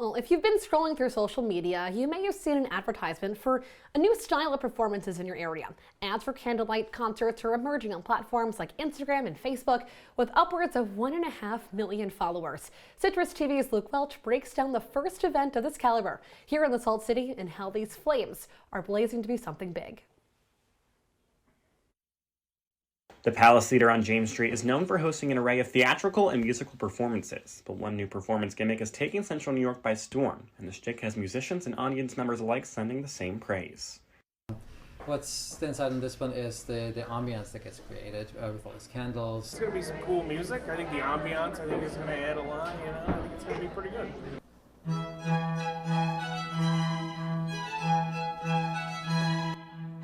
Well, if you've been scrolling through social media, you may have seen an advertisement for a new style of performances in your area. Ads for candlelight concerts are emerging on platforms like Instagram and Facebook with upwards of 1.5 million followers. CitrusTV's Luke Welch breaks down the first event of this caliber here in the Salt City and how these flames are blazing to be something big. The Palace Theater on James Street is known for hosting an array of theatrical and musical performances, but one new performance gimmick is taking Central New York by storm, and the shtick has musicians and audience members alike sending the same praise. What stands out in this one is the ambiance that gets created with all these candles. It's going to be some cool music. I think the ambiance, is going to add a lot, I think it's going to be pretty good.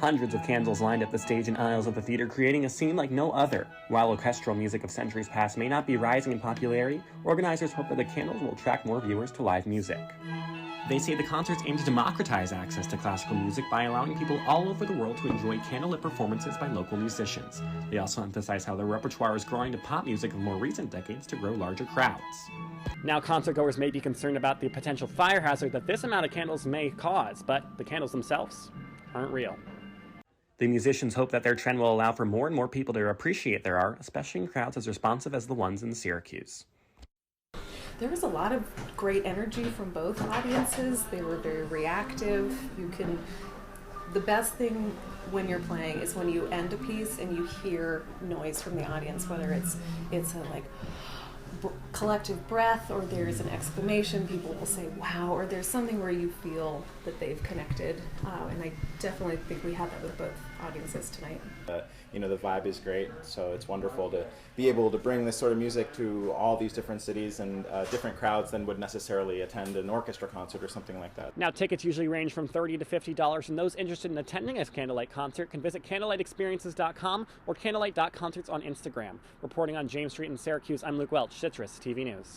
Hundreds of candles lined up the stage and aisles of the theater, creating a scene like no other. While orchestral music of centuries past may not be rising in popularity, organizers hope that the candles will attract more viewers to live music. They say the concerts aim to democratize access to classical music by allowing people all over the world to enjoy candlelit performances by local musicians. They also emphasize how the repertoire is growing to pop music of more recent decades to grow larger crowds. Now, concertgoers may be concerned about the potential fire hazard that this amount of candles may cause, but the candles themselves aren't real. The musicians hope that their trend will allow for more and more people to appreciate their art, especially in crowds as responsive as the ones in Syracuse. There was a lot of great energy from both audiences. They were very reactive. The best thing when you're playing is when you end a piece and you hear noise from the audience, whether it's a collective breath or there's an exclamation, people will say wow, or there's something where you feel that they've connected, and I definitely think we had that with both audiences tonight. The vibe is great, so it's wonderful to be able to bring this sort of music to all these different cities and different crowds than would necessarily attend an orchestra concert or something like that. Now, tickets usually range from $30 to $50, and those interested in attending a candlelight concert can visit candlelightexperiences.com or candlelight.concerts on Instagram. Reporting on James Street in Syracuse, I'm Luke Welch, CitrusTV News.